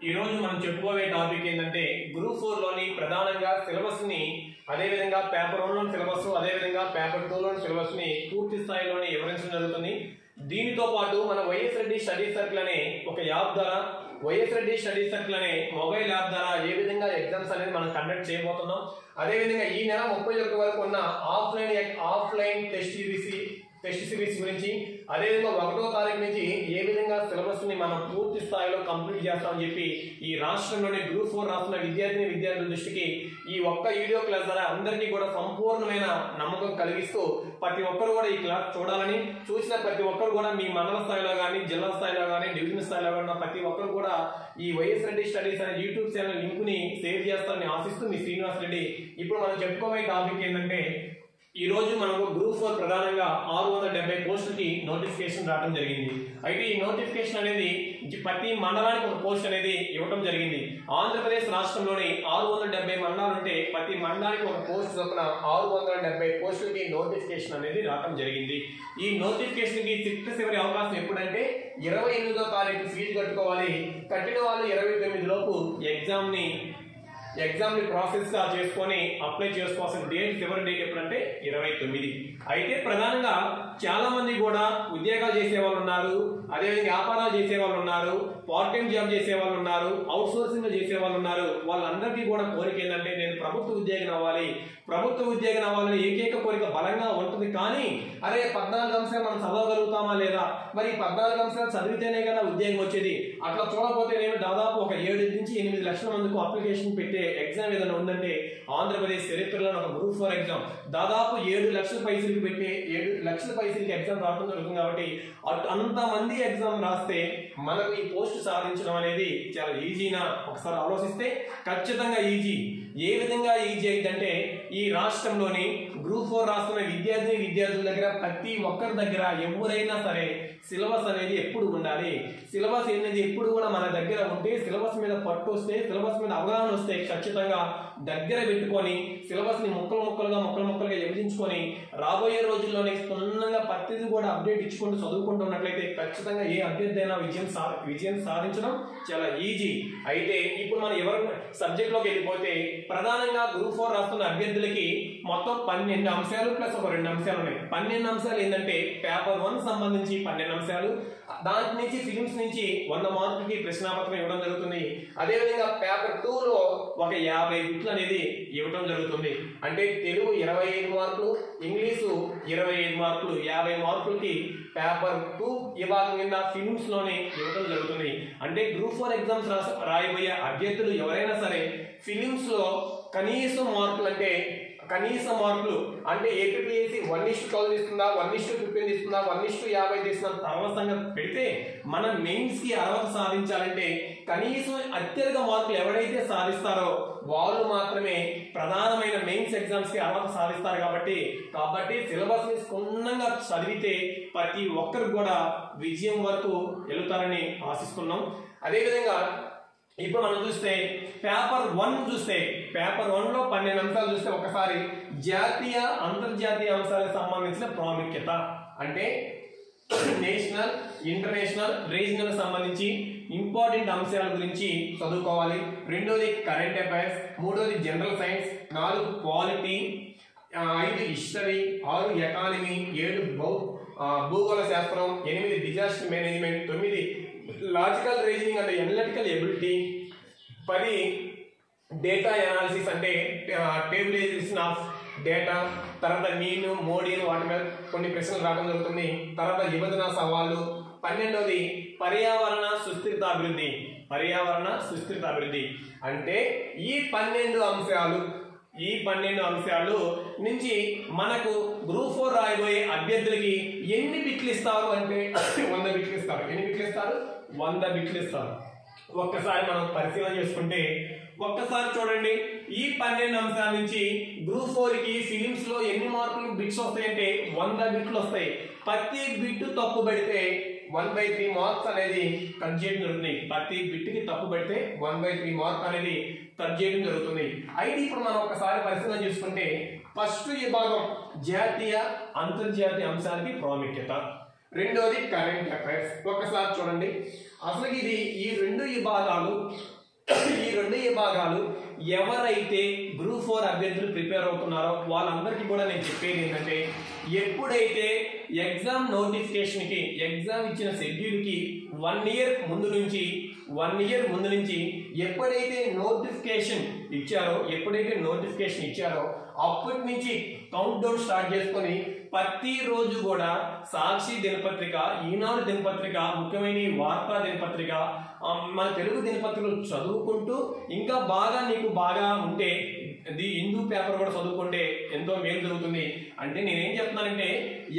ఈ రోజు మనం చెప్పుకోవే టాపిక్ ఏంటంటే గ్రూప్ 4 లోని ప్రధానంగా సిలబస్ ని అదే విధంగా పేపర్ 1 లోని సిలబస్ అదే విధంగా పేపర్ 2 లోని సిలబస్ ని పూర్తి స్థాయిలోనే వివరించడం జరుగుతుంది. దీనితో పాటు మన వైఎస్ రెడ్డి స్టడీ సర్కిల్ అనే ఒక యాప్ ద్వారా వైఎస్ రెడ్డి స్టడీ సర్కిల్ అనే మొబైల్ యాప్ ద్వారా ఏ విధంగా ఎగ్జామ్స్ అనేది మనం కండక్ట్ చేయబోతున్నాం. అదే విధంగా ఈ నెల 31 వరకు ఉన్న ఆఫ్లైన్ టెస్ట్ సిరీస్ గురించి అదేవిధంగా 1వ తారీఖు నుంచి ఏ విధంగా సిలబస్ ని మనం పూర్తి స్థాయిలో కంప్లీట్ చేస్తామని చెప్పి ఈ రాష్ట్రంలోని గ్రూప్ 4 రాస్తున్న విద్యార్థుల దృష్టికి ఈ ఒక్క వీడియో క్లాస్ ద్వారా అందరికీ కూడా సంపూర్ణమైన నమ్మకం కలిగిస్తూ ప్రతి ఒక్కరు కూడా ఈ క్లాస్ చూడాలని, చూసిన ప్రతి ఒక్కరు కూడా మీ మండల స్థాయిలో కానీ జిల్లా స్థాయిలో కానీ డివిజన్ స్థాయిలో కానీ ప్రతి ఒక్కరు కూడా ఈ వైఎస్ రెడ్డి స్టడీస్ అనే యూట్యూబ్ ఛానల్ లింక్ ని షేర్ చేస్తారని ఆశిస్తూ మీ శ్రీనివాస్ రెడ్డి. ఇప్పుడు మనం చెప్పుకోబోయే టాపిక్ ఏంటంటే ఈ రోజు మనకు గ్రూప్ 4 ప్రధానంగా 670 పోస్టులకి నోటిఫికేషన్ రావడం జరిగింది. అయితే ఈ నోటిఫికేషన్ అనేది ప్రతి మండలానికి ఒక పోస్ట్ అనేది ఇవ్వడం జరిగింది. ఆంధ్రప్రదేశ్ రాష్ట్రంలోని 670 మండలాలు ఉంటే ప్రతి మండలానికి ఒక పోస్ట్ చొప్పున 670 పోస్టులకి నోటిఫికేషన్ అనేది రావడం జరిగింది. ఈ నోటిఫికేషన్ కి చివరి అవకాశం ఎప్పుడంటే 28వ తారీఖు ఫీజు కట్టుకోవాలి. కట్టిన వాళ్ళు 29 లోపు ఎగ్జామ్ ని ప్రాసెస్ గా చేసుకొని అప్లై చేసుకోవాల్సిన చివరి డేట్ ఎప్పుడంటే 29. అయితే ప్రధానంగా చాలా మంది కూడా ఉద్యోగాలు చేసే వాళ్ళు ఉన్నారు, అదేవిధంగా వ్యాపారాలు చేసే వాళ్ళు ఉన్నారు, పార్ట్ టైం జాబ్ చేసే వాళ్ళు ఉన్నారు, అవుట్ సోర్సింగ్ చేసే వాళ్ళు ఉన్నారు. వాళ్ళందరికీ కూడా కోరిక ఏంటంటే నేను ప్రభుత్వ ఉద్యోగం అవ్వాలని ఏకైక కోరిక బలంగా ఉంటుంది. కానీ అరే 14 అంశాలు మనం చదవగలుగుతామా లేదా, మరి 14 అంశాలు చదివితేనే కదా ఉద్యోగం వచ్చేది. అట్లా చూడకపోతే నేను దాదాపు ఒక 7 నుంచి 8 లక్షల మందికి అప్లికేషన్ పెట్టే ఎగ్జామ్ ఏదైనా ఉందంటే ఆంధ్రప్రదేశ్ చరిత్రలో ఒక గ్రూప్ 4 ఎగ్జామ్ దాదాపు 7 లక్షల పైసలకి పెట్టే 7 లక్షల పైసలకి ఎగ్జామ్ రావడం జరుగుతుంది. కాబట్టి అంతమంది ఎగ్జామ్ రాస్తే మనకు ఈ పోస్ట్ సాధించడం అనేది చాలా ఈజీనా ఒకసారి ఆలోచిస్తే ఖచ్చితంగా ఈజీ. ఏ విధంగా ఈజీ అయిందంటే ఈ రాష్ట్రంలోని గ్రూప్ 4 రాస్తున్న విద్యార్థుల దగ్గర ప్రతి ఒక్కరి దగ్గర ఎవరైనా సరే సిలబస్ అనేది ఎప్పుడు ఉండాలి. సిలబస్ అనేది ఎప్పుడు కూడా మన దగ్గర ఉంటే సిలబస్ మీద పట్టు వస్తే, సిలబస్ మీద అవగాహన వస్తే ఖచ్చితంగా దగ్గర పెట్టుకొని సిలబస్ ని ముక్కలుగా విభజించుకొని రాబోయే రోజుల్లోనే క్షుణ్ణంగా ప్రతిదీ కూడా అప్డేట్ ఇచ్చుకుంటూ చదువుకుంటూ ఉన్నట్లయితే ఖచ్చితంగా ఏ అభ్యర్థి అయినా విజయం సాధించడం చాలా ఈజీ. అయితే ఇప్పుడు మనం ఎవరు సబ్జెక్ట్ లోకి వెళ్ళిపోతే ప్రధానంగా గ్రూప్ 4 రాస్తున్న అభ్యర్థులకి మొత్తం 12 అంశాలు ప్లస్ ఒక 2 అంశాలు ఉన్నాయి. 12 అంశాలు ఏంటంటే పేపర్ 1 సంబంధించి 12 అంశాలు, దాంట్ నుంచి ఫిలిమ్స్ నుంచి 100 మార్కులకి ప్రశ్నాపత్రం ఇవ్వడం జరుగుతుంది. అదేవిధంగా పేపర్ 2 లో ఒక 50 బిట్లు అనేది ఇవ్వడం జరుగుతుంది. అంటే తెలుగు 25 మార్కులు, ఇంగ్లీషు 25 మార్కులు, 50 మార్కులకి పేపర్ 2 విభాగం కింద ఫిలిమ్స్ లోనే ఇవ్వడం జరుగుతుంది. అంటే గ్రూప్ 4 ఎగ్జామ్స్ రాయబోయే అభ్యర్థులు ఎవరైనా సరే ఫిలిమ్స్ లో కనీస మార్కులు అంటే ఏపీఎస్సీ 1:12 ఇస్తుందా, 1:15 ఇస్తుందా, 1:50 ఇస్తుందా తర్వాత సంగతి పెడితే మనం మెయిన్స్ కి అర్హత సాధించాలంటే కనీసం అత్యధిక మార్కులు ఎవరైతే సాధిస్తారో వాళ్ళు మాత్రమే ప్రధానమైన మెయిన్స్ ఎగ్జామ్స్ కి అర్హత సాధిస్తారు. కాబట్టి సిలబస్ ని క్షుణ్ణంగా చదివితే ప్రతి ఒక్కరు కూడా విజయం వరకు వెళుతారని ఆశిస్తున్నాం. అదేవిధంగా ఇప్పుడు మనం చూస్తే పేపర్ 1 లో 12 అంశాలు చూస్తే ఒకసారి జాతీయ అంతర్జాతీయ అంశాలకు సంబంధించిన ప్రాముఖ్యత అంటే నేషనల్, ఇంటర్నేషనల్, రీజనల్ సంబంధించి ఇంపార్టెంట్ అంశాల గురించి చదువుకోవాలి. 2వది కరెంట్ అఫైర్స్, 3వది general science, 4 polity, 5 history, 6 economy, 7 భూగోళ శాస్త్రం, 8 డిజాస్టర్ మేనేజ్మెంట్, 9 లాజికల్ రీజనింగ్ అంటే అనలిటికల్ ఎబిలిటీ, 10 డేటా అనాలిసిస్ అంటే టేబులైజేషన్ ఆఫ్ డేటా, తర్వాత మీను మోడీను వాటి మీద కొన్ని ప్రశ్నలు రావడం జరుగుతుంది. తర్వాత విభజన సవాళ్ళు, 12వది పర్యావరణ సుస్థిరత అభివృద్ధి. అంటే ఈ 12 అంశాలు నుంచి మనకు గ్రూప్ 4 రాయబోయే అభ్యర్థులకి ఎన్ని బిట్లు ఇస్తారు అంటే 100 బిట్లు ఇస్తారు. ఎన్ని బిట్లు ఇస్తారు? 100 బిట్లు ఇస్తారు. ఒక్కసారి మనం పరిశీలన చేసుకుంటే ఒక్కసారి చూడండి, ఈ 12 అంశాల నుంచి గ్రూప్ 4 కి ఫిలిమ్స్ లో ఎన్ని మార్కులు బిట్స్ వస్తాయంటే 100 బిట్లు వస్తాయి. ప్రతి బిట్టు తప్పు పెడితే 1/3 మార్క్స్ అనేది కట్ చేయడం జరుగుతుంది. ప్రతి బిట్కి తప్పు పెడితే 1/3 మార్క్ అనేది కట్ చేయడం జరుగుతుంది. అయితే ఇప్పుడు మనం ఒకసారి పరిశీలన చేసుకుంటే ఫస్ట్ విభాగం జాతీయ అంతర్జాతీయ అంశాలకి ప్రాముఖ్యత. రెండోది కరెంట్ అఫైర్స్. ఒకసారి చూడండి, అసలు ఇది ఈ రెండు విభాగాలు ఎవరైతే గ్రూప్ 4 అభ్యర్థులు ప్రిపేర్ అవుతున్నారో వాళ్ళందరికీ కూడా నేను చెప్పేది ఏంటంటే, ఎప్పుడైతే ఎగ్జామ్ నోటిఫికేషన్కి ఎగ్జామ్ ఇచ్చిన షెడ్యూల్కి 1 ఇయర్ ముందు నుంచి ఎప్పుడైతే నోటిఫికేషన్ ఇచ్చారో అప్పటి నుంచి కౌంట్ డౌన్ స్టార్ట్ చేసుకొని ప్రతిరోజు కూడా సాక్షి దినపత్రిక, ఈనాడు దినపత్రిక, ముఖ్యమైన వార్తా దినపత్రిక, మన తెలుగు దినపత్రికలు చదువుకుంటూ ఇంకా నీకు బాగా ఉంటే హిందూ పేపర్ కూడా చదువుకుంటే ఎంతో మేలు జరుగుతుంది. అంటే నేనేం చెప్తున్నానంటే,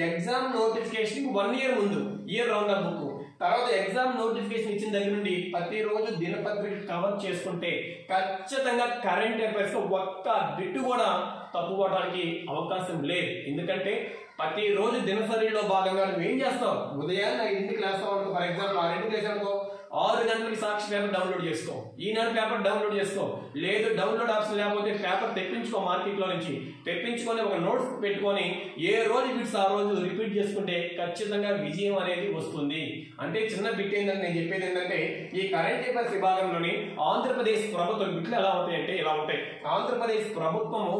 ఎగ్జామ్ నోటిఫికేషన్ 1 ఇయర్ ముందు ఇయర్ రౌండ్ అప్ బుక్, తర్వాత ఎగ్జామ్ నోటిఫికేషన్ ఇచ్చిన దగ్గర నుండి ప్రతిరోజు దినపత్రిక కవర్ చేసుకుంటే ఖచ్చితంగా కరెంట్ అఫైర్స్ ఒక్క బిట్టు కూడా తప్పుకోవడానికి అవకాశం లేదు. ఎందుకంటే ప్రతిరోజు దినచర్యలో భాగంగా నువ్వు ఏం చేస్తావు, ఉదయాన్నే 5కి లేస్తావు అనుకో, ఫర్ ఎగ్జాంపుల్ 6కి లేసానుకో, 6 గంటలకి సాక్షి పేపర్ డౌన్లోడ్ చేసుకో, ఈనాడు పేపర్ డౌన్లోడ్ చేసుకో, లేదు డౌన్లోడ్ ఆప్షన్ లేకపోతే పేపర్ తెప్పించుకో, మార్కెట్లో నుంచి తెప్పించుకొని ఒక నోట్స్ పెట్టుకొని ఏ రోజు బిట్స్ ఆ రోజు రిపీట్ చేసుకుంటే ఖచ్చితంగా విజయం అనేది వస్తుంది. అంటే చిన్న బిట్ ఏంటంటే నేను చెప్పేది ఏంటంటే, ఈ కరెంట్ అఫైర్స్ విభాగంలోని ఆంధ్రప్రదేశ్ ప్రభుత్వం బిట్లు ఎలా ఉంటాయంటే ఇలా ఉంటాయి. ఆంధ్రప్రదేశ్ ప్రభుత్వము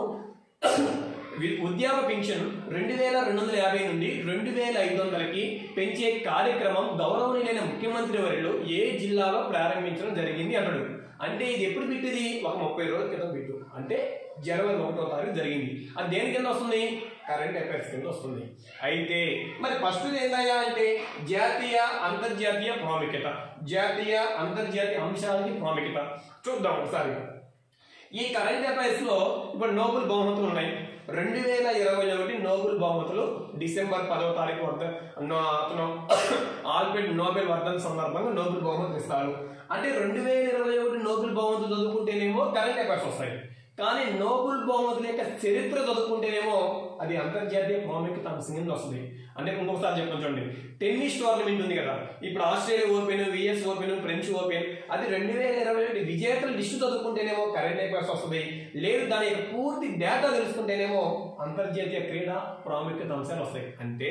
వృద్ధాప్య పెన్షన్ 2250 నుండి 2500కి పెంచే కార్యక్రమం గౌరవనీయులైన ముఖ్యమంత్రి వర్యులు ఏ జిల్లాలో ప్రారంభించడం జరిగింది అన్నాడు. అంటే ఇది ఎప్పుడు బిట్టిది, ఒక 30 రోజుల క్రితం బిట్టు, అంటే జనవరి 1వ తారీఖు జరిగింది. అది దేని కింద వస్తుంది, కరెంట్ అఫైర్స్ కింద వస్తుంది. అయితే మరి ఫస్ట్ ఏందయ్యా అంటే జాతీయ అంతర్జాతీయ అంశాలకి ప్రాముఖ్యత చూద్దాం ఒకసారి. ఈ కరెంట్ అఫైర్స్ లో ఇప్పుడు నోబెల్ బహుమతులు ఉన్నాయి. 2021 నోబెల్ బహుమతులు డిసెంబర్ 10వ తారీఖు అతను ఆల్ఫ్రెడ్ నోబెల్ వర్ధన్ సందర్భంగా నోబెల్ బహుమతులు ఇస్తారు. అంటే 2021 నోబెల్ బహుమతులు చదువుకుంటేనేమో కరెంట్ అఫైర్స్ వస్తాయి, కానీ నోబెల్ బహుమతుల యొక్క చరిత్ర చదువుకుంటేనేమో అది అంతర్జాతీయ ప్రాముఖ్యత అంశం కింద వస్తుంది. అంటే ఇంకొకసారి చెప్పండి చూడండి, టెన్నిస్ టోర్నమెంట్ ఉంది కదా, ఇప్పుడు Australia Open, US Open, French Open, అది 2021 విజేతల లిస్టు చదువుకుంటేనేమో కరెంట్ అఫైర్స్ వస్తుంది. లేదు దాని యొక్క పూర్తి డేటా తెలుసుకుంటేనేమో అంతర్జాతీయ క్రీడా ప్రాముఖ్యత అంశాలు వస్తాయి. అంటే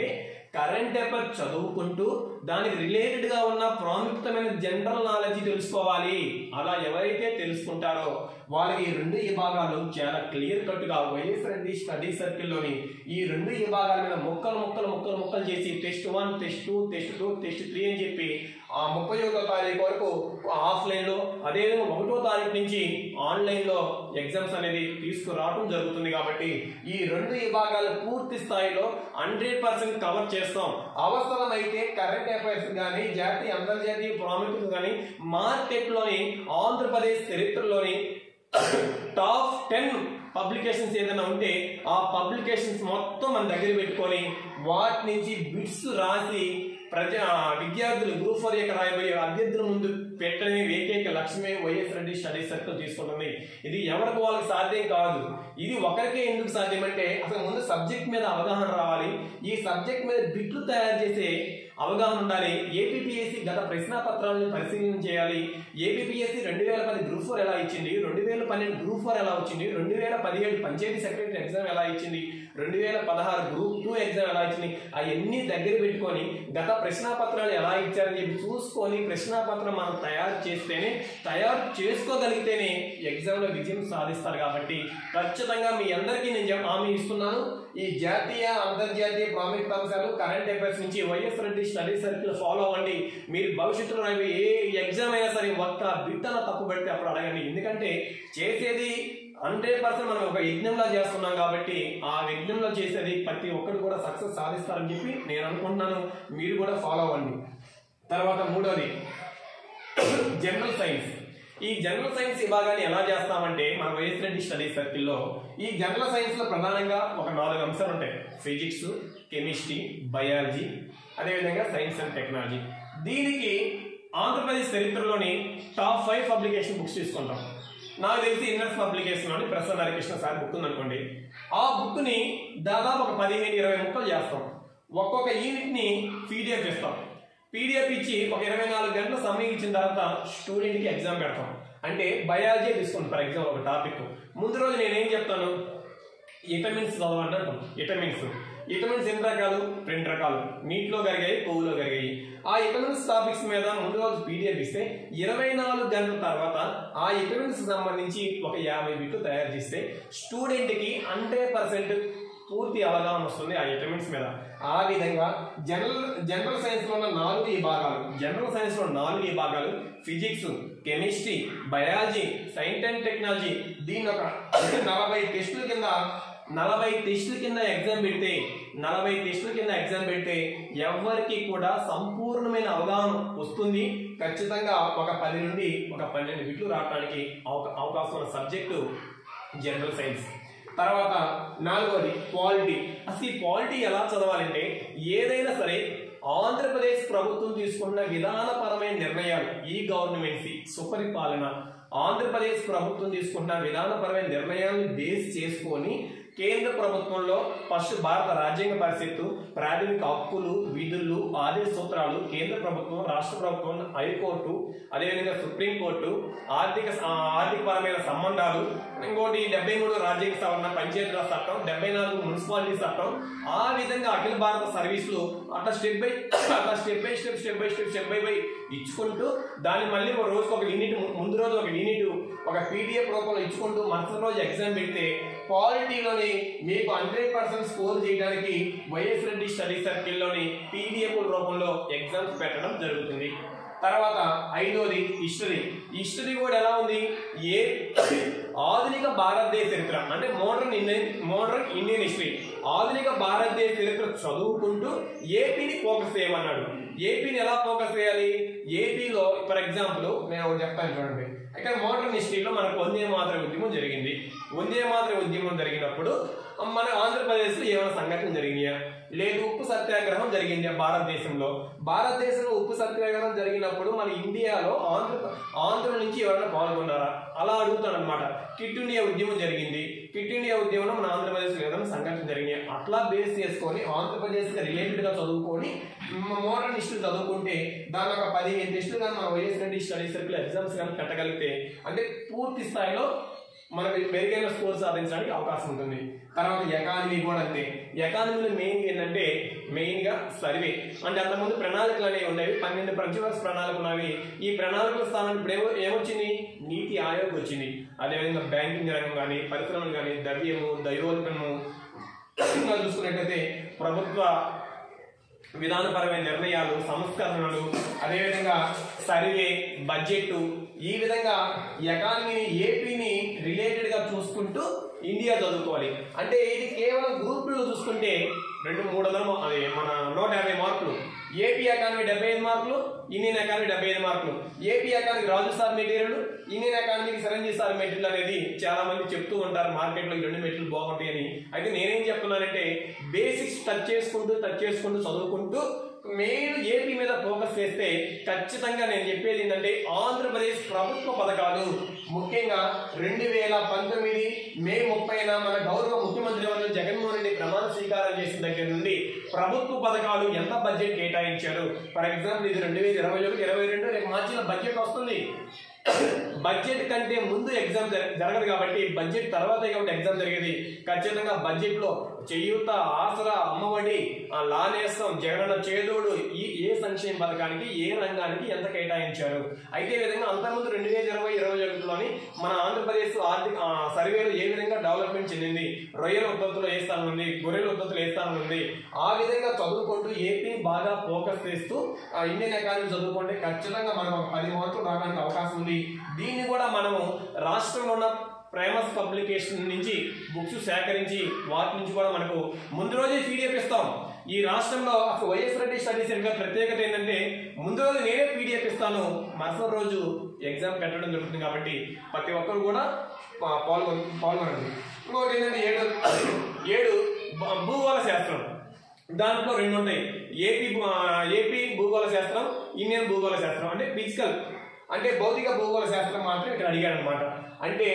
కరెంట్ అఫైర్ చదువుకుంటూ దానికి రిలేటెడ్ గా ఉన్న ప్రాముఖ్యమైన జనరల్ నాలెడ్జ్ తెలుసుకోవాలి. అలా ఎవరైతే తెలుసుకుంటారో వాళ్ళకి ఈ రెండు విభాగాలు చాలా క్లియర్ కట్ గా వైఎస్ రెడ్డి స్టడీ సర్కిల్ లోని ఈ రెండు విభాగాల మీద ముక్కలు చేసి టెస్ట్ 1, టెస్ట్ 2, టెస్ట్ 2, టెస్ట్ 3 అని చెప్పి ఆ 31వ తారీఖు వరకు ఆఫ్లైన్ లో, అదేవిధంగా 1వ తారీఖు నుంచి ఆన్లైన్ లో ఎగ్జామ్స్ అనేది తీసుకురావడం జరుగుతుంది. కాబట్టి ఈ రెండు విభాగాలు పూర్తి స్థాయిలో 100% కవర్ చేస్తాం. అవసరమైతే కరెంట్ అఫైర్స్ కానీ జాతీయ అంతర్జాతీయ ప్రాముఖ్యత కానీ మార్కెట్ లోని ఆంధ్రప్రదేశ్ చరిత్రలోని టాప్ 10 పబ్లికేషన్స్ ఏదైనా ఉంటే ఆ పబ్లికేషన్స్ మొత్తం మన దగ్గర పెట్టుకొని వాటి నుంచి బిట్స్ రాసి విద్యార్థులు గ్రూప్ 4 యొక్క రాయబోయే అభ్యర్థుల ముందు పెట్టనే ఏకైక లక్ష్యమే వైఎస్ రెడ్డి స్టడీ సర్కిల్ తీసుకుంటుంది. ఇది ఎవరికి వాళ్ళకి సాధ్యం కాదు. ఇది ఒకరికే ఎందుకు సాధ్యమంటే అసలు ముందు సబ్జెక్ట్ మీద అవగాహన రావాలి, ఈ సబ్జెక్ట్ మీద బిట్లు తయారు చేసే అవగాహన ఉండాలి. ఏపీపీఎస్సీ గత ప్రశ్నాపత్రాలను పరిశీలన చేయాలి. ఏపీపీఎస్సీ 2010 గ్రూప్ 4 ఎలా ఇచ్చింది, 2012 గ్రూప్ 4 ఎలా వచ్చింది, 2017 పంచాయతీ సెక్రటరీ ఎగ్జామ్ ఎలా ఇచ్చింది, 2016 గ్రూప్ 2 ఎగ్జామ్ ఎలా ఇచ్చింది, అవన్నీ దగ్గర పెట్టుకొని గత ప్రశ్నాపత్రాలు ఎలా ఇచ్చారని చెప్పి చూసుకొని ప్రశ్నాపత్రం మనం తయారు చేసుకోగలిగితేనే ఎగ్జామ్ లో విజయం సాధిస్తారు. కాబట్టి ఖచ్చితంగా మీ అందరికీ నేను హామీ ఇస్తున్నాను, ఈ జాతీయ అంతర్జాతీయ ప్రాముఖ్యత అంశాలు కరెంట్ అఫైర్స్ నుంచి YS Reddy study circle follow అవ్వండి. మీరు భవిష్యత్తులో ఏ ఎగ్జామ్ అయినా సరే ఒక్క బిట్టన తప్పు పెడితే అప్పుడు అడగండి. ఎందుకంటే చేసేది 100% మనం ఒక యజ్ఞంలో చేస్తున్నాం కాబట్టి ఆ యజ్ఞంలో చేసేది ప్రతి ఒక్కరు కూడా సక్సెస్ సాధిస్తారని చెప్పి నేను అనుకుంటున్నాను. మీరు కూడా ఫాలో అవ్వండి. తర్వాత మూడోది జనరల్ సైన్స్. ఈ జనరల్ సైన్స్ విభాగాన్ని ఎలా చేస్తామంటే మన వైఎస్ రెడ్డి స్టడీ సర్కిల్లో ఈ జనరల్ సైన్స్ లో ప్రధానంగా ఒక 4 అంశాలు ఉంటాయి. ఫిజిక్స్, కెమిస్ట్రీ, బయాలజీ, అదేవిధంగా సైన్స్ అండ్ టెక్నాలజీ. దీనికి ఆంధ్రప్రదేశ్ చరిత్రలోని టాప్ 5 పబ్లికేషన్ బుక్స్ తీసుకుంటాం. నాకు తెలిసి ఇన్నర్స్ పబ్లికేషన్ లోని ప్రసన్న హరికృష్ణ సార్ బుక్ ఉందనుకోండి, ఆ బుక్ ని దాదాపు ఒక 15-20 ముక్కలు చేస్తాం. ఒక్కొక్క యూనిట్ ని పీడిఎఫ్ ఇస్తాం. పీడిఎఫ్ ఇచ్చి ఒక 24 గంటల సమయం ఇచ్చిన తర్వాత స్టూడెంట్ కి ఎగ్జామ్ పెడతాం. అంటే బయాలజీ తీసుకుంటాం ఫర్ ఎగ్జాంపుల్ ఒక టాపిక్. ముందు రోజు నేనేం చెప్తాను, విటమిన్స్ చదవండి అంటాం. విటమిన్స్ ఎన్ని రకాలు? 2 రకాలు. నీటిలో కరిగాయి, కొవ్వులో కరిగాయి. ఆ విటమిన్స్ టాపిక్స్ మీద ముందు రోజు పీడిఎఫ్ ఇస్తే 24 గంటల తర్వాత ఆ విటమిన్స్ సంబంధించి ఒక 50 బిట్లు తయారు చేస్తే స్టూడెంట్ కి 100% పూర్తి అవగాహన వస్తుంది ఆ విటమిన్స్ మీద. ఆ విధంగా జనరల్ సైన్స్ లో ఉన్న 4 విభాగాలు physics, chemistry, biology, science and technology, దీని ఒక 40 టెస్టుల కింద ఎగ్జామ్ పెడితే ఎవరికి కూడా సంపూర్ణమైన అవగాహన వస్తుంది. ఖచ్చితంగా ఒక 10 నుండి ఒక 12 బిట్లు రావడానికి అవకాశం ఉన్న సబ్జెక్టు జనరల్ సైన్స్. తర్వాత 4వది పాలిటీ. అసలు ఈ పాలిటీ ఎలా చదవాలంటే ఏదైనా సరే ఆంధ్రప్రదేశ్ ప్రభుత్వం తీసుకున్న విధానపరమైన నిర్ణయాలు, ఈ గవర్నమెంట్ సుపరిపాలన, ఆంధ్రప్రదేశ్ ప్రభుత్వం తీసుకున్న విధానపరమైన నిర్ణయాలను బేస్ చేసుకొని కేంద్ర ప్రభుత్వంలో ఫస్ట్ భారత రాజ్యాంగ పరిషత్తు, ప్రాథమిక హక్కులు, విధులు, ఆదేశ సూత్రాలు, కేంద్ర ప్రభుత్వం, రాష్ట్ర ప్రభుత్వం, హైకోర్టు, అదేవిధంగా సుప్రీంకోర్టు, ఆర్థికపరమైన సంబంధాలు, ఇంకోటి 73 రాజ్యాంగ సవరణ, పంచాయతీరాజ్ చట్టం, 74 మున్సిపాలిటీ చట్టం, ఆ విధంగా అఖిల భారత సర్వీసులు అట్లా స్టెప్ బై స్టెప్ ఇచ్చుకుంటూ దాన్ని మళ్ళీ ఒక రోజుకు ఒక యూనిట్, ముందు రోజు ఒక యూనిట్ ఒక పీడిఎఫ్ రూపంలో ఇచ్చుకుంటూ మరుసటి రోజు ఎగ్జామ్ పెడితే పాలిటీలోని మీకు 100% స్కోర్ చేయడానికి వైఎస్ రెడ్డి స్టడీ సర్కిల్లోని పీడిఎఫ్ రూపంలో ఎగ్జామ్స్ పెట్టడం జరుగుతుంది. తర్వాత 5వది హిస్టరీ కూడా ఎలా ఉంది? ఆధునిక భారతదేశ చరిత్ర అంటే మోడర్న్ ఇండియన్ హిస్టరీ, ఆధునిక భారతదేశ చరిత్ర చదువుకుంటూ ఏపీని ఫోకస్ చేయమన్నాడు. ఏపీని ఎలా ఫోకస్ చేయాలి? ఏపీలో ఫర్ ఎగ్జాంపుల్ నేను చెప్తాను చూడండి. ఇక్కడ మోడర్న్ హిస్టరీలో మనకు వందే మాతరం ఉద్యమం జరిగింది. వందే మాతరం ఉద్యమం జరిగినప్పుడు మన ఆంధ్రప్రదేశ్లో ఏమైనా సంఘటన జరిగినాయా? లేదు. ఉప్పు సత్యాగ్రహం జరిగింది భారతదేశంలో ఉప్పు సత్యాగ్రహం జరిగినప్పుడు మన ఇండియాలో ఆంధ్ర నుంచి ఎవరైనా పాల్గొన్నారా? అలా అడుగుతాను అనమాట. క్విట్ ఇండియా ఉద్యమం జరిగింది. క్విట్ ఇండియా ఉద్యమంలో మన ఆంధ్రప్రదేశ్లో ఏదైనా సంఘటన జరిగినాయి. అట్లా బేస్ చేసుకొని ఆంధ్రప్రదేశ్కి రిలేటెడ్గా చదువుకొని మోడర్న్ హిస్టరీ చదువుకుంటే దాని ఒక 15 టెస్టులు కానీ మన YS Reddy study circle exams కానీ పెట్టగలిగితే అంటే పూర్తి స్థాయిలో మనకి మెరుగైన స్కోర్ సాధించడానికి అవకాశం ఉంటుంది. తర్వాత ఎకానమీ కూడా అంతే. ఎకానమీలో మెయిన్గా సర్వే అంటే అంతకుముందు ప్రణాళికలు అనేవి ఉండేవి. 12 పంచవర్ష ప్రణాళికలు ఉన్నవి. ఈ ప్రణాళికల స్థానం ఇప్పుడు ఏమొచ్చింది? నీతి ఆయోగ్ వచ్చింది. అదేవిధంగా బ్యాంకింగ్ రంగం కానీ, పరిశ్రమలు కానీ, దైవోల్పణము చూసుకున్నట్లయితే ప్రభుత్వ విధానపరమైన నిర్ణయాలు, సంస్కరణలు, అదేవిధంగా సర్వే, బడ్జెట్, ఈ విధంగా ఎకానమీని ఏపీని రిలేటెడ్గా చూసుకుంటూ ఇండియా చదువుకోవాలి. అంటే ఇది కేవలం గ్రూపుల్లో చూసుకుంటే 200-300 అది మన 150 మార్కులు. ఏపీ ఎకానమీ 75 మార్కులు, ఇండియన్ ఎకానమీ 75 మార్కులు. AP economy Raju sir material, Indian ఎకానమీకి చిరంజీవి సార్ మెటీరియల్ అనేది చాలా మంది చెప్తూ ఉంటారు మార్కెట్లో ఈ 2 మెటీరియల్ బాగుంటాయి అని. అయితే నేనేం చెప్తున్నానంటే బేసిక్స్ టచ్ చేసుకుంటూ చదువుకుంటూ మెయిన్ ఏపీ మీద ఫోకస్ చేస్తే ఖచ్చితంగా నేను చెప్పేది ఏంటంటే ఆంధ్రప్రదేశ్ ప్రభుత్వ పథకాలు ముఖ్యంగా 2019 మే 30న మన గౌరవ ముఖ్యమంత్రి వర్యులు జగన్మోహన్ రెడ్డి ప్రమాణ స్వీకారం చేసిన దగ్గర నుండి ప్రభుత్వ పథకాలు ఎంత బడ్జెట్ కేటాయించారు. ఫర్ ఎగ్జాంపుల్ ఇది 2021-22 రేపు మార్చిలో బడ్జెట్ వస్తుంది. బడ్జెట్ కంటే ముందు ఎగ్జామ్ జరగదు కాబట్టి బడ్జెట్ తర్వాతే కాబట్టి ఎగ్జామ్ జరిగేది. ఖచ్చితంగా బడ్జెట్ లో చేయూత, ఆసరా, అమ్మఒడి, లానేస్తం, జగనన్న చేదోడు, ఏ సంక్షేమ పథకానికి ఏ రంగానికి ఎంత కేటాయించారు. అయితే ఈ విధంగా అంతకుముందు 2020-21లోని మన ఆంధ్రప్రదేశ్ ఆర్థిక సర్వేలో ఏ విధంగా డెవలప్మెంట్ చెందింది, రొయ్యల ఉత్పత్తులు ఏ స్థానం ఉంది, గొర్రెల ఉత్పత్తులు ఏ స్థానం ఉంది, ఆ విధంగా చదువుకుంటూ ఏపీని బాగా ఫోకస్ చేస్తూ ఇండియన్ ఎకానమీ చదువుకుంటే ఖచ్చితంగా మనం 10 మార్కులు రావడానికి అవకాశం ఉంది. దీన్ని కూడా మనము రాష్ట్రంలో ఉన్న ప్రైమస్ పబ్లికేషన్ నుంచి బుక్స్ సేకరించి వాటి నుంచి కూడా మనకు ముందు రోజే పీడిఎఫ్ ఇస్తాం. ఈ రాష్ట్రంలో అసలు వైఎస్ రెడ్డి స్టడీ సెంటర్ ప్రత్యేకత ఏంటంటే ముందు రోజు నేనే పీడిఎఫ్ ఇస్తాను, మరుసటి రోజు ఎగ్జామ్ పెట్టడం జరుగుతుంది. కాబట్టి ప్రతి ఒక్కరు కూడా పాల్గొనండి. ఇంకోటి ఏంటంటే 7 భూగోళ శాస్త్రం. దాంట్లో 2 ఉంటాయి. ఏపీ భూగోళ శాస్త్రం, ఇండియన్ భూగోళ శాస్త్రం. అంటే ఫిజికల్ అంటే భౌతిక భూగోళ శాస్త్రం మాత్రం ఇక్కడ అడిగాడు అనమాట. అంటే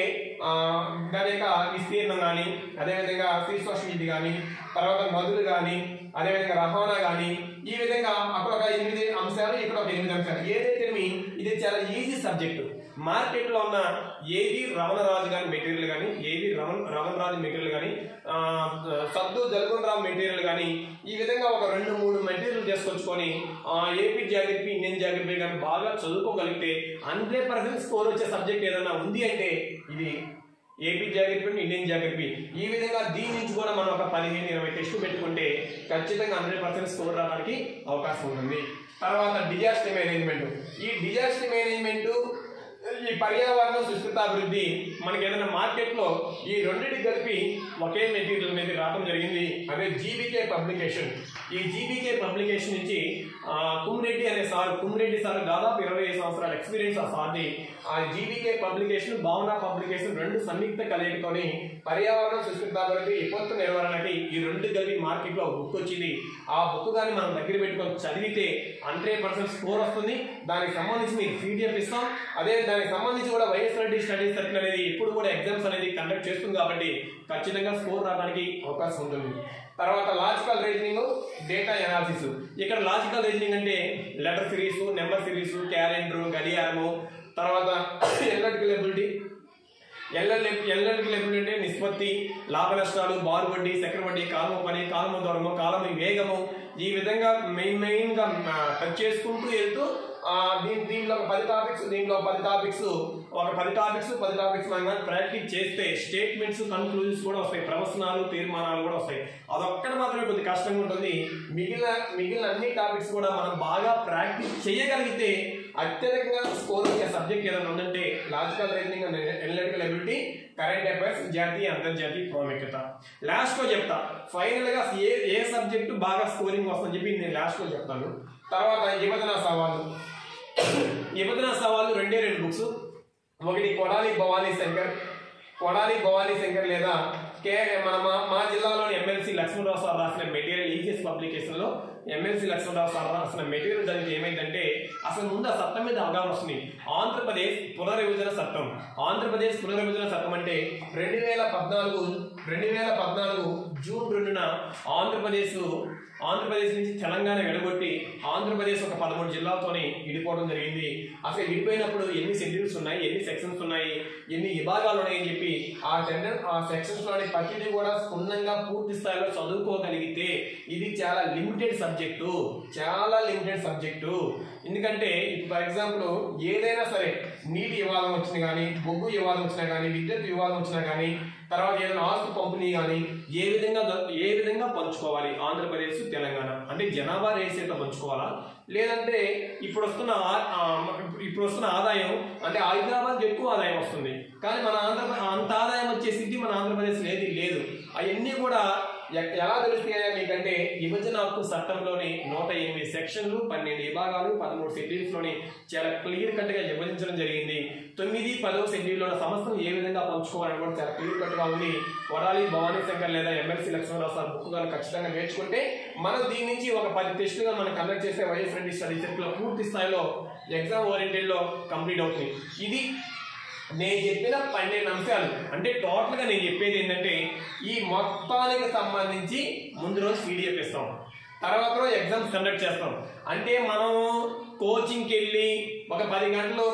దాని యొక్క విస్తీర్ణం కానీ, అదేవిధంగా శీర్షోష్ణీతి కానీ, తర్వాత నదులు కానీ, అదేవిధంగా రవాణా కానీ, ఈ విధంగా అక్కడ ఒక 8 అంశాలు, ఇక్కడ ఒక 8 అంశాలు. ఏదైతే ఇది చాలా ఈజీ సబ్జెక్టు. మార్కెట్లో ఉన్న ఏవి రమణరాజు గారి మెటీరియల్ కానీ, ఏవి రమణరాజు మెటీరియల్ కానీ, సద్దు జల్గొండరావు మెటీరియల్ కానీ, ఈ విధంగా ఒక 2-3 మెటీరియల్ తీసుకొచ్చుకొని ఏపీ జాగ్రఫీ, ఇండియన్ జాగ్రఫీ కానీ బాగా చదువుకోగలిగితే 100% స్కోర్ వచ్చే సబ్జెక్ట్ ఏదైనా ఉంది అంటే ఇది ఏపీ జాగ్రఫీ, ఇండియన్ జాగ్రఫీ. ఈ విధంగా దీని నుంచి కూడా మనం ఒక 15-20 టెస్టులు పెట్టుకుంటే ఖచ్చితంగా 100% స్కోర్ రావడానికి అవకాశం ఉంటుంది. తర్వాత డిజాస్టర్ మేనేజ్మెంట్. ఈ డిజాస్టర్ మేనేజ్మెంట్, ఈ పర్యావరణ సుస్థిత అభివృద్ధి మనకి ఏదైనా మార్కెట్లో ఈ రెండింటికి కలిపి ఒకే మెటీరియల్ మీద రావడం జరిగింది. అదే జీబీకే పబ్లికేషన్. ఈ జీబీకే పబ్లికేషన్ నుంచి కుమ్రెడ్డి సార్ దాదాపు 25 సంవత్సరాల ఎక్స్పీరియన్స్ ఆ సార్ది. ఆ జీబీకే పబ్లికేషన్, భావన పబ్లికేషన్ 2 సంయుక్త కలయికతోని పర్యావరణ సుస్థిత అభివృద్ధి, విపత్తు నిర్వహణకి ఈ 2 కలిపి మార్కెట్లో బుక్ వచ్చింది. ఆ బుక్ కానీ మనం దగ్గర పెట్టుకొని చదివితే 100% స్కోర్ వస్తుంది. దానికి సంబంధించి మీకు పీడిఎఫ్ ఇస్తాం. అదే దానికి సంబంధించి కూడా వైఎస్ఆర్డి స్టడీ సర్కిల్ అనేది ఎప్పుడు కూడా ఎగ్జామ్స్ అనేది కండక్ట్ చేస్తుంది కాబట్టి ఖచ్చితంగా స్కోర్ రావడానికి అవకాశం ఉంటుంది. తర్వాత లాజికల్ రీజనింగ్, డేటా అనాలిసిస్. ఇక్కడ లాజికల్ రీజనింగ్ అంటే letter series, number series, calendar, గడియారము, తర్వాత ఎల్లటికల్ ఎబిలిటీ అంటే నిష్పత్తి, లాభ నష్టాలు, బారు వడ్డీ, చక్ర వడ్డీ, కాలము పని, కాలము దూరము, కాలము వేగము, ఈ విధంగా మెయిన్గా టచ్ చేసుకుంటూ వెళ్తూ దీంట్లో ఒక 10 టాపిక్స్ మనం ప్రాక్టీస్ చేస్తే స్టేట్మెంట్స్, కన్క్లూజన్స్ కూడా వస్తాయి, ప్రవచనాలు, తీర్మానాలు కూడా వస్తాయి. అదొక్కటి మాత్రమే కొద్దిగా కష్టంగా ఉంటుంది. మిగిలిన అన్ని టాపిక్స్ కూడా మనం బాగా ప్రాక్టీస్ చేయగలిగితే అత్యధికంగా స్కోర్ వచ్చే సబ్జెక్ట్ ఏదైనా ఉందంటే logical reasoning and analytical ability, current affairs, జాతీయ అంతర్జాతీయ ప్రాముఖ్యత. లాస్ట్లో చెప్తా ఫైనల్గా ఏ సబ్జెక్టు బాగా స్కోరింగ్ వస్తుందని చెప్పి నేను లాస్ట్లో చెప్తాను. తర్వాత విభజన సవాళ్ళు 2 బుక్స్. ఒకటి కొడాలి భవానీ శంకర్ లేదా మా జిల్లాలోని ఎమ్మెల్సీ లక్ష్మణరావు సార్ రాసిన మెటీరియల్ ఈజీఎస్ పబ్లికేషన్లో ఎమ్మెల్సీ లక్ష్మణరావు సార్ రాసిన మెటీరియల్ చదివితే ఏమైందంటే అసలు ముందు ఆ చట్టం మీద అవగాహన వస్తుంది. ఆంధ్రప్రదేశ్ పునర్విభజన చట్టం అంటే 2014 జూన్ 2న ఆంధ్రప్రదేశ్ నుంచి తెలంగాణ విడగొట్టి ఆంధ్రప్రదేశ్ ఒక 13 జిల్లాలతోని విడిపోవడం జరిగింది. అసలు విడిపోయినప్పుడు ఎన్ని షెడ్యూల్స్ ఉన్నాయి, ఎన్ని సెక్షన్స్ ఉన్నాయి, ఎన్ని విభాగాలు ఉన్నాయని చెప్పి ఆ సెక్షన్స్ లోని ప్రతిదీ కూడా క్షుణ్ణంగా పూర్తి స్థాయిలో చదువుకోగలిగితే ఇది చాలా లిమిటెడ్ సబ్జెక్టు. ఎందుకంటే ఫర్ ఎగ్జాంపుల్ ఏదైనా సరే నీటి వివాదం వచ్చినా కానీ, బొగ్గు వివాదం వచ్చినా కానీ, విద్యుత్ వివాదం వచ్చినా కానీ, తర్వాత ఏదైనా ఆస్తు పంపిణీ కానీ ఏ విధంగా పంచుకోవాలి ఆంధ్రప్రదేశ్ తెలంగాణ అంటే జనాభా రేషియోతో పంచుకోవాలా, లేదంటే ఇప్పుడు వస్తున్న ఆదాయం అంటే హైదరాబాద్ ఎక్కువ ఆదాయం వస్తుంది కానీ మన అంత ఆదాయం వచ్చేసి మన ఆంధ్రప్రదేశ్ లేదు. అవన్నీ కూడా ఎలా తెలుస్తాయా మీకంటే విభజన హక్కు చట్టంలోని 108 సెక్షన్లు, 12 విభాగాలు, 13 షెడ్యూల్స్ లోని చాలా క్లియర్ కట్ గా విభజించడం జరిగింది. 9, 10 షెడ్యూల్లో సంస్థను ఏ విధంగా పంచుకోవాలని కూడా చాలా క్లియర్ కట్ గా ఉంది. కొడాలి భవానీ శంకర్ లేదా ఎమ్మెల్సీ లక్ష్మణరావు సార్ బుక్ గారు ఖచ్చితంగా నేర్చుకుంటే మనం దీని నుంచి ఒక 10 టెస్టులుగా మనం కండక్ట్ చేసే వైఎస్ఆర్డి స్టడీ సర్కిల్ లో పూర్తి స్థాయిలో ఎగ్జామ్ ఓరియంటెడ్ లో కంప్లీట్ అవుతుంది. ఇది నేను చెప్పిన 12 అంశాలు. అంటే టోటల్ గా నేను చెప్పేది ఏంటంటే ఈ మొత్తానికి సంబంధించి ముందు రోజు పీడిఎఫ్ ఇస్తాం, తర్వాత రోజు ఎగ్జామ్స్ కండక్ట్ చేస్తాం. అంటే మనం కోచింగ్కి వెళ్ళి ఒక 10 గంటలు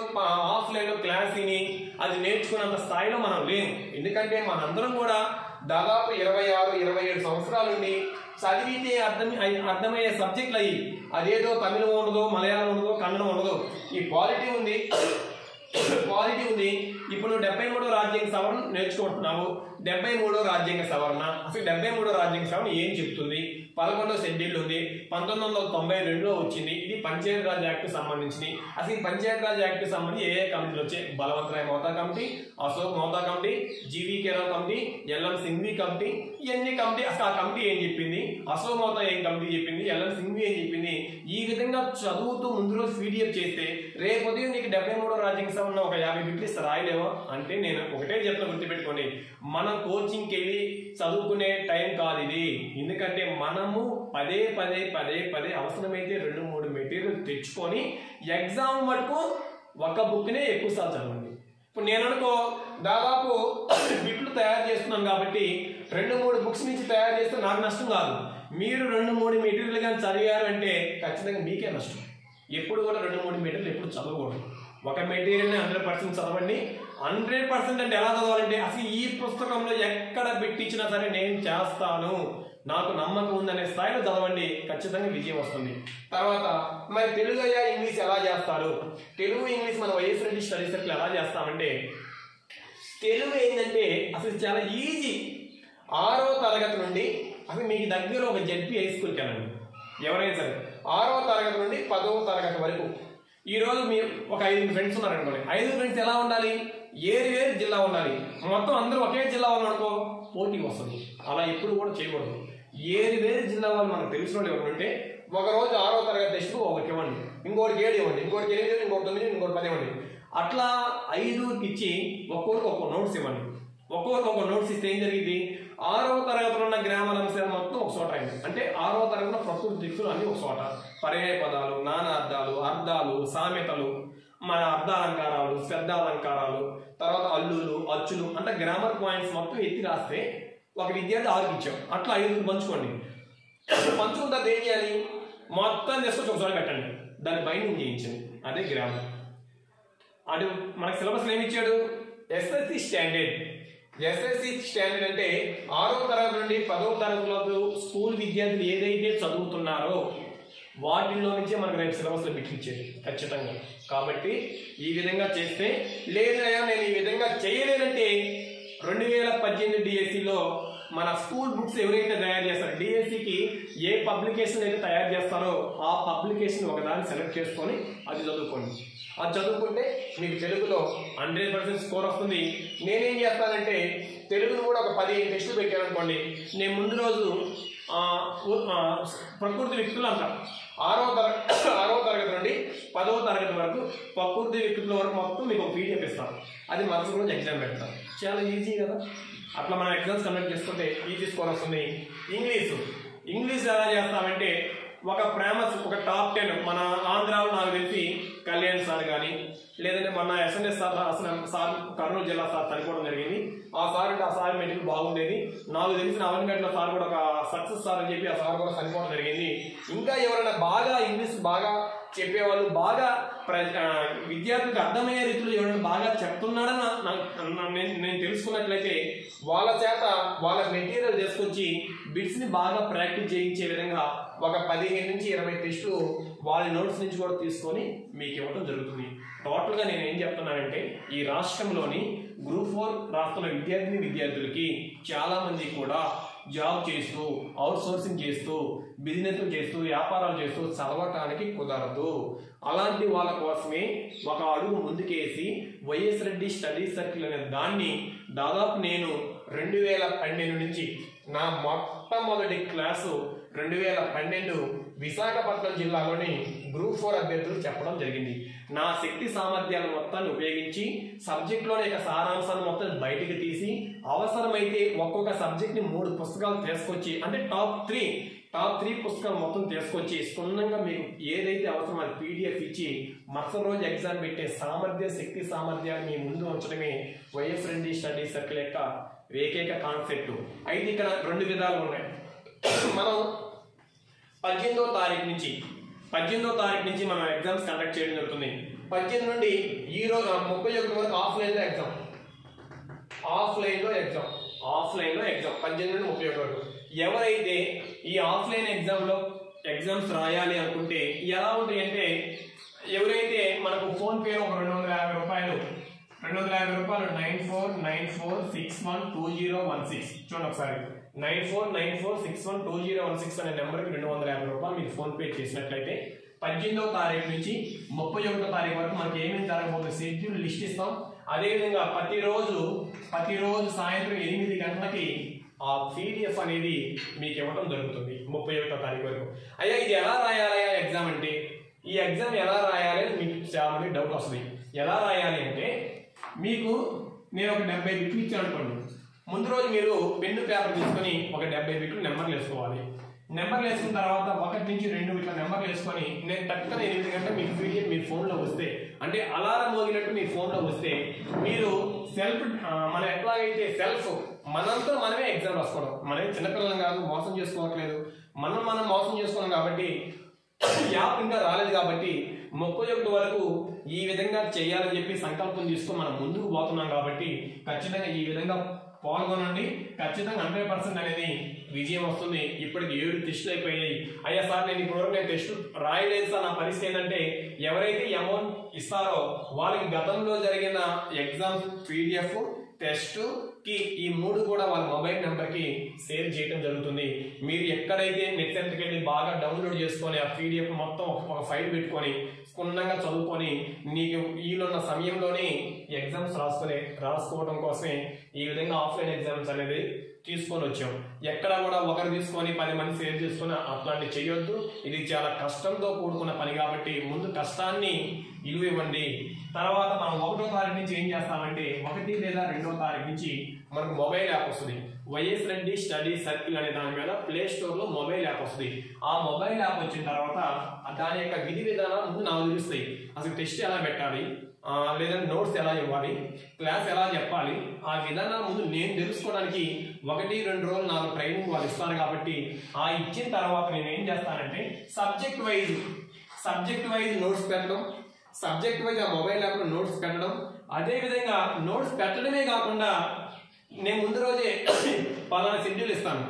ఆఫ్లైన్ క్లాస్ విని అది నేర్చుకున్నంత స్థాయిలో మనం లేము. ఎందుకంటే మనందరం కూడా దాదాపు 26-27 సంవత్సరాలుండి చదివితే అర్థమయ్యే సబ్జెక్టులు అయ్యి అదేదో తమిళం ఉండదు, మలయాళం ఉండదు, కన్నడం ఉండదు. ఈ క్వాలిటీ ఉంది. ఇప్పుడు 73వ రాజ్యాంగ సవరణ నేర్చుకుంటున్నావు. 73వ రాజ్యాంగ సవరణ అసలు 73వ రాజ్యాంగ సవరణ ఏం చెప్తుంది? 11వ షెడ్యూల్ ఉంది, 1992లో వచ్చింది. ఇది పంచాయతీ రాజ్ యాక్ట్ సంబంధించింది. అసలు ఈ పంచాయతీ రాజ్ యాక్ట్ సంబంధించి ఏ కమిటీలు వచ్చాయి? బలవంతరాయ్ మోతా కమిటీ, అశోక్ మోతా కమిటీ, జీవీకే రావు కమిటీ, ఎల్ఎం సింఘ్వి కమిటీ, ఇవన్నీ కమిటీ. అసలు ఆ కమిటీ ఏం చెప్పింది? అశోక్ మోతా ఏం కమిటీ చెప్పింది? ఎల్ఎం సింఘ్వి ఏం చెప్పింది? ఈ విధంగా చదువుతూ ముందు రోజు పీడిఎఫ్ చేస్తే రేపు ఉదయం నీకు 73వ రాజ్యాంగ సవరణ ఒక 50 బిట్లు ఇస్తే రాయలేవా? అంటే నేను ఒకటే చెప్తున్నా, గుర్తుపెట్టుకోండి, మనం కోచింగ్కి వెళ్ళి చదువుకునే టైం కాదు ఇది. ఎందుకంటే మనము పదే అవసరమైతే 2-3 మెటీరియల్ తెచ్చుకొని ఎగ్జామ్ మటుకు ఒక బుక్నే ఎక్కువ సార్లు చదవండి. ఇప్పుడు నేను అనుకో దాదాపు బిట్లు తయారు చేస్తున్నాను కాబట్టి 2-3 బుక్స్ నుంచి తయారు చేస్తే నాకు నష్టం కాదు. మీరు 2-3 మెటీరియల్ కానీ చదివారు అంటే ఖచ్చితంగా మీకే నష్టం. ఎప్పుడు కూడా 2-3 మెటీరియల్ ఎప్పుడు చదవకూడదు. ఒక మెటీరియల్ని 100% చదవండి. 100% అంటే ఎలా చదవాలంటే అసలు ఈ పుస్తకంలో ఎక్కడ బిట్టిచ్చినా సరే నేను చేస్తాను, నాకు నమ్మకం ఉందనే స్థాయిలో చదవండి, ఖచ్చితంగా విజయం వస్తుంది. తర్వాత మరి తెలుగు అయ్యా ఇంగ్లీష్ ఎలా చేస్తారు? తెలుగు ఇంగ్లీష్ మన వైఎస్ రెడ్డి స్టడీ సర్కిల్ ఎలా చేస్తామంటే, తెలుగు ఏంటంటే అసలు చాలా ఈజీ. 6వ తరగతి నుండి అసలు మీకు దగ్గర ఒక జెడ్పీ హై స్కూల్కి వెళ్ళండి ఎవరైనా సరే, 6వ తరగతి నుండి 10వ తరగతి వరకు. ఈరోజు మీ ఒక 5 ఫ్రెండ్స్ ఉన్నారనుకోండి, 5 ఫ్రెండ్స్ ఎలా ఉండాలి? వేరు జిల్లా ఉండాలి. మొత్తం అందరూ ఒకే జిల్లా వాళ్ళు అనుకో పోటీ వస్తుంది. అలా ఎప్పుడు కూడా చేయకూడదు. వేరు జిల్లా వాళ్ళు మనకు తెలిసిన వాళ్ళు ఎవరు ఉంటే ఒకరోజు 6వ తరగతి టెస్ట్ ఒకరికి ఇవ్వండి, ఇంకోటికి 7 ఇవ్వండి, ఇంకోటికి 8, ఇంకోటి 9, ఇంకోటి 10 ఇవ్వండి. అట్లా 5కి ఇచ్చి ఒక్కొక్కరికి ఒక్కొక్క నోట్స్ ఇవ్వండి. ఒక్కొక్కరికి ఒక్కొక్క నోట్స్ ఇస్తే ఏం జరిగింది? 6వ తరగతిలో ఉన్న గ్రామాల అంశాలు మొత్తం ఒక చోట అయింది. అంటే 6వ తరగతిలో ప్రకృతి దిక్కులు అన్ని ఒక చోట, పర్యాయ పదాలు, నానార్థాలు, అర్థాలు, సామెతలు, మన అర్థాలంకారాలు, శ్రద్ధాలంకారాలు, తర్వాత అల్లులు, అచ్చులు అంటే గ్రామర్ పాయింట్స్ మొత్తం ఎత్తి రాస్తే ఒక విద్యార్థి 6కి ఇచ్చాం. అట్లా 5కి పంచుకోండి. పంచుకున్న తర్వాత ఏం చేయాలి? మొత్తం తీసుకొచ్చి ఒకసారి పెట్టండి, దాన్ని బైండింగ్ చేయించండి. అదే గ్రామర్. అది మనకి సిలబస్ ఏమి ఇచ్చాడు? SSC standard. ఎస్ఎస్సి స్టాండర్డ్ అంటే 6వ తరగతి నుండి 10వ తరగతిలోపు స్కూల్ విద్యార్థులు ఏదైతే చదువుతున్నారో వాటిల్లో నుంచే మనకు రేపు సిలబస్లో బిట్టించేది ఖచ్చితంగా. కాబట్టి ఈ విధంగా చేస్తే, లేదా నేను ఈ విధంగా చేయలేనంటే 2018 డిఎస్సిలో మన స్కూల్ బుక్స్ ఎవరైతే తయారు చేస్తారో, డిఎస్సికి ఏ పబ్లికేషన్ అయితే తయారు చేస్తారో ఆ పబ్లికేషన్ ఒకదాన్ని సెలెక్ట్ చేసుకొని అది చదువుకోండి. అది చదువుకుంటే మీకు తెలుగులో 100% స్కోర్ వస్తుంది. నేనేం చేస్తానంటే తెలుగును కూడా ఒక 15 టెస్టులు పెట్టాను అనుకోండి, నేను ముందు రోజు ప్రకృతి వికృతులు అంటాం 6వ తరగతి నుండి 10వ తరగతి వరకు ప్రకృతి వికృతుల వరకు మొత్తం మీకు ఒక పీడిఎఫ్ ఇస్తాను. అది మరుసటి రోజు ఎగ్జామ్ పెడతాను. చాలా ఈజీ కదా. అట్లా మనం ఎగ్జామ్స్ కండక్ట్ చేసుకుంటే ఈజీ స్కోర్ వస్తుంది. ఇంగ్లీష్ ఎలా చేస్తామంటే ఒక ఫేమస్ ఒక టాప్ 10 మన ఆంధ్రాలో నాకు తెలిసి కళ్యాణ్ సార్ కానీ, లేదంటే మన ఎస్ఎన్ఎస్ సార్ కర్నూలు జిల్లా సార్ చనిపోవడం జరిగింది. ఆ సార్ మెటీరియల్ బాగుండేది. నాకు తెలిసిన అవనిగడ్ల సార్ కూడా ఒక సక్సెస్ సార్ అని చెప్పి ఆ సార్ కూడా చనిపోవడం జరిగింది. ఇంకా ఎవరైనా బాగా ఇంగ్లీష్ బాగా చెప్పేవాళ్ళు, బాగా విద్యార్థులకు అర్థమయ్యే రీతిలో ఎవరైనా బాగా చెప్తున్నాడని నేను తెలుసుకున్నట్లయితే వాళ్ళ చేత వాళ్ళ మెటీరియల్ తీసుకొచ్చి బిట్స్ని బాగా ప్రాక్టీస్ చేయించే విధంగా ఒక 15 నుంచి 20 టెస్టులు వాళ్ళ నోట్స్ నుంచి కూడా తీసుకొని మీకు ఇవ్వడం జరుగుతుంది. టోటల్గా నేను ఏం చెప్తున్నానంటే ఈ రాష్ట్రంలోని గ్రూప్ 4 రాష్ట్రంలో విద్యార్థులకి చాలా మంది కూడా జాబ్ చేస్తూ, అవుట్ సోర్సింగ్ చేస్తూ, బిజినెస్లు చేస్తూ, వ్యాపారాలు చేస్తూ చదవటానికి కుదరదు. అలాంటి వాళ్ళ కోసమే ఒక అడుగు ముందుకేసి వైఎస్ రెడ్డి స్టడీ సర్కిల్ అనే దాన్ని దాదాపు నేను 2012 నుంచి నా మొట్టమొదటి క్లాసు 2012 విశాఖపట్నం జిల్లాలోని గ్రూప్ 4 అభ్యర్థులు చెప్పడం జరిగింది. నా శక్తి సామర్థ్యాలను మొత్తాన్ని ఉపయోగించి సబ్జెక్ట్లోని యొక్క సారాంశాన్ని మొత్తం బయటికి తీసి అవసరమైతే ఒక్కొక్క సబ్జెక్ట్ని 3 పుస్తకాలు తీసుకొచ్చి, అంటే టాప్ 3 పుస్తకాలు మొత్తం తీసుకొచ్చి క్షుణ్ణంగా మీకు ఏదైతే అవసరం అది పీడిఎఫ్ ఇచ్చి మరుసటి రోజు ఎగ్జామ్ పెట్టే శక్తి సామర్థ్యాన్ని మీ ముందు ఉంచడమే వైఎస్ రెడ్డి స్టడీ సర్కిల్ యొక్క ఏకైక కాన్సెప్ట్. అయితే ఇక్కడ 2 విధాలు ఉన్నాయి. మనం 18వ తారీఖు నుంచి మనం ఎగ్జామ్స్ కండక్ట్ చేయడం జరుగుతుంది. 18 నుండి ఈ రోజు 31 వరకు ఆఫ్లైన్లో ఎగ్జామ్ 18 నుండి 31 వరకు. ఎవరైతే ఈ ఆఫ్లైన్ ఎగ్జామ్స్ రాయాలి అనుకుంటే ఎలా ఉంటాయి అంటే, ఎవరైతే మనకు ఫోన్పే ఒక 250 రూపాయలు 9494612016 చూడండి ఒకసారి 9494612016 అనే నెంబర్కి 250 రూపాయలు మీరు ఫోన్పే చేసినట్లయితే 18వ తారీఖు నుంచి 31వ తారీఖు వరకు మనకి ఏమేమి జరగబోతుంది షెడ్యూల్ లిస్ట్ ఇస్తాం. అదేవిధంగా ప్రతిరోజు సాయంత్రం 8 గంటలకి ఆ పీడిఎఫ్ అనేది మీకు ఇవ్వడం జరుగుతుంది 31వ తారీఖు వరకు. అయ్యా ఇది ఎలా రాయాలయ్యా ఎగ్జామ్ అంటే, ఈ ఎగ్జామ్ ఎలా రాయాలి అని మీకు చాలా మంది డౌట్ వస్తుంది. ఎలా రాయాలి అంటే, మీకు నేను ఒక 70 బిట్లు ఇచ్చాను అనుకోండి, ముందు రోజు మీరు పెన్ను పేపర్ తీసుకొని ఒక 70 బిట్లు నెంబర్లు వేసుకోవాలి. నెంబర్లు వేసుకున్న తర్వాత 1 నుంచి 2 ఇట్లా నెంబర్లు వేసుకొని నేను టక్కున 8 గంటల మీకు పీడిఎఫ్ మీ ఫోన్లో వస్తే, అంటే అలారం మోగినట్టు మీ ఫోన్లో వస్తే మీరు మనం ఎట్లాగైతే మనంతా మనమే ఎగ్జామ్ రాసుకోవడం, మనమే చిన్నపిల్లలం కాదు, మోసం చేసుకోవట్లేదు, మనం మోసం చేసుకోవడం. కాబట్టి యాప్ ఇంకా రాలేదు కాబట్టి 31 వరకు ఈ విధంగా చేయాలని చెప్పి సంకల్పం తీసుకొని మనం ముందుకు పోతున్నాం కాబట్టి ఖచ్చితంగా ఈ విధంగా పాల్గొనండి. ఖచ్చితంగా 100% అనేది విజయం వస్తుంది. ఇప్పటికి 7 టెస్టులు అయిపోయాయి. అయ్యా సార్ నేను ఇప్పటివరకు నేను టెస్ట్ రాయలేదు సార్, నా పరిస్థితి ఏంటంటే ఎవరైతే అమౌంట్ ఇస్తారో వాళ్ళకి గతంలో జరిగిన ఎగ్జామ్స్ PDF టెస్ట్ కి ఈ 3 కూడా వాళ్ళ మొబైల్ నెంబర్ కి షేర్ చేయడం జరుగుతుంది. మీరు ఎక్కడైతే నెట్ సెంటర్కి వెళ్ళి బాగా డౌన్లోడ్ చేసుకొని ఆ PDF మొత్తం ఒక ఫైల్ పెట్టుకొని క్షుణ్ణంగా చదువుకొని నీకు వీలున్న సమయంలోనే ఎగ్జామ్స్ రాసుకోవడం కోసమే ఈ విధంగా ఆఫ్లైన్ ఎగ్జామ్స్ అనేది తీసుకొని వచ్చాం. ఎక్కడ కూడా ఒకరు తీసుకొని 10 మంది షేర్ చేసుకుని అట్లాంటివి చేయొద్దు. ఇది చాలా కష్టంతో కూడుకున్న పని కాబట్టి ముందు కష్టాన్ని విలువ ఇవ్వండి. తర్వాత మనం 1వ తారీఖు నుంచి ఏం చేస్తామంటే 1 లేదా 2వ తారీఖు నుంచి మనకు మొబైల్ యాప్ వస్తుంది. వైఎస్ రెడ్డి స్టడీ సర్కిల్ అనే దాని మీద ప్లే స్టోర్ లో మొబైల్ యాప్ వస్తుంది. ఆ మొబైల్ యాప్ వచ్చిన తర్వాత దాని యొక్క విధి విధానాలు ముందు నాకు తెలుస్తాయి. అసలు టెస్ట్ ఎలా పెట్టాలి, లేదంటే నోట్స్ ఎలా ఇవ్వాలి, క్లాస్ ఎలా చెప్పాలి, ఆ విధానం ముందు నేను తెలుసుకోవడానికి 1-2 రోజులు నాకు ట్రైనింగ్ వాళ్ళు ఇస్తారు. కాబట్టి ఆ ఇచ్చిన తర్వాత నేను ఏం చేస్తానంటే సబ్జెక్ట్ వైజ్ నోట్స్ పెట్టడం, సబ్జెక్ట్ వైజ్ ఆ మొబైల్ యాప్ లో నోట్స్ పెట్టడం. అదే విధంగా నోట్స్ పెట్టడమే కాకుండా నేను ముందు రోజే పలానా షెడ్యూల్ ఇస్తాను,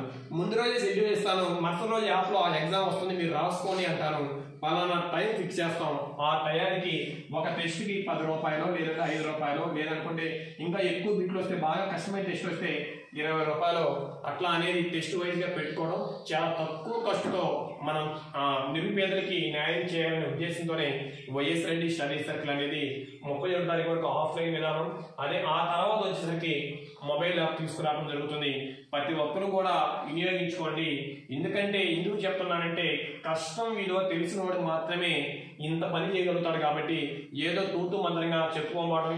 మరుసటి రోజు యాప్ లో ఆ ఎగ్జామ్ వస్తుంది మీరు రాసుకోండి అంటాను. పలానా టైం ఫిక్స్ చేస్తాం. ఆ టయానికి ఒక టెస్ట్ కి 10 రూపాయలు లేదంటే 5 రూపాయలు, లేదనుకుంటే ఇంకా ఎక్కువ బిట్లు వస్తే బాగా కష్టమైన టెస్ట్ వస్తే 20 రూపాయలు అట్లా అనేది టెస్ట్ వైజ్ గా పెట్టుకోవడం. చాలా తక్కువ ఖర్చుతో మనం నిరుపేదలకి న్యాయం చేయాలనే ఉద్దేశంతోనే వైఎస్ రెడ్డి స్టడీ సర్కిల్ అనేది 31వ తారీఖు వరకు ఆఫ్లైన్ విధానం. అదే ఆ తర్వాత వచ్చేసరికి మొబైల్ యాప్ తీసుకురావడం జరుగుతుంది. ప్రతి ఒక్కరు కూడా వినియోగించుకోండి. ఎందుకు చెప్తున్నానంటే కష్టం విలువ తెలిసిన వాడు మాత్రమే ఇంత పని చేయగలుగుతాడు. కాబట్టి ఏదో తూతూ మంత్రంగా చెప్పుకోవడం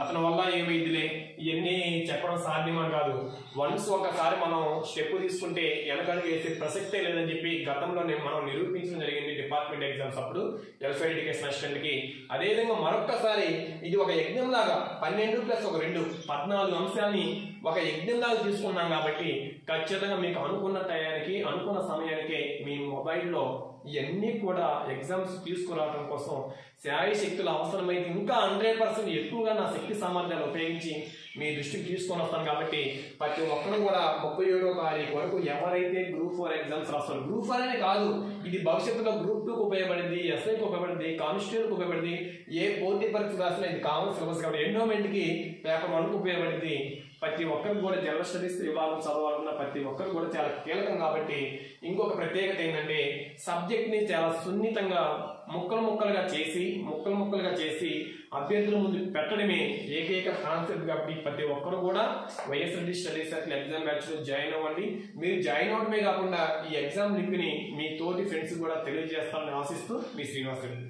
అతని వల్ల ఏమైందిలే ఇవన్నీ చెప్పడం సాధ్యమని కాదు. వన్స్ ఒకసారి మనం స్టెప్ తీసుకుంటే వెనకడుగు వేసే ప్రసక్తే లేదని చెప్పి గతంలో మనం నిరూపించడం జరిగింది డిపార్ట్మెంట్ ఎగ్జామ్స్ అప్పుడు వెల్ఫేర్ ఎడ్యుకేషన్ అసిస్టెంట్ కి. అదేవిధంగా మరొక్కసారి ఇది ఒక యజ్ఞం లాగా 12+1 14 అంశాన్ని ఒక యజ్ఞం లాగా తీసుకున్నాం. కాబట్టి ఖచ్చితంగా మీకు అనుకున్న టయానికి అనుకున్న సమయానికి మీ మొబైల్లో ఇవన్నీ కూడా ఎగ్జామ్స్ తీసుకురావడం కోసం శారీ శక్తులు అవసరమైతే ఇంకా 100% ఎక్కువగా నా శక్తి సామర్థ్యాలు ఉపయోగించి మీ దృష్టికి తీసుకొని వస్తాను. కాబట్టి ప్రతి ఒక్కరు కూడా 37వ తారీఖు వరకు ఎవరైతే గ్రూప్ 4 ఎగ్జామ్స్ రాస్తారు, గ్రూప్ 4 అనే కాదు, ఇది భవిష్యత్తులో గ్రూప్ 2కు ఉపయోగపడింది, SIకి ఉపయోగపడింది, కానిస్టేబుల్కి ఉపయోగపడింది, ఏ పోటీ పరీక్ష రాసినా ఇది కామన్ సిలబస్ కాబట్టి ఎండోమెంట్కి పేపర్ 1కు ఉపయోగపడింది. ప్రతి ఒక్కరికి కూడా జనరల్ స్టడీస్ విభాగం చదవాలన్న ప్రతి ఒక్కరు కూడా చాలా కీలకం. కాబట్టి ఇంకొక ప్రత్యేకత ఏంటంటే సబ్జెక్ట్ ని చాలా సున్నితంగా ముక్కలుగా చేసి అభ్యర్థుల ముందు పెట్టడమే ఏకైక కాన్సెప్ట్. కాబట్టి ప్రతి ఒక్కరు కూడా YS Reddy study circle exam batch లో జాయిన్ అవ్వండి. మీరు జాయిన్ అవడమే కాకుండా ఈ ఎగ్జామ్ లింక్ ని మీ తోటి ఫ్రెండ్స్ కూడా తెలియజేస్తారని ఆశిస్తూ మీ శ్రీనివాస్ రెడ్డి.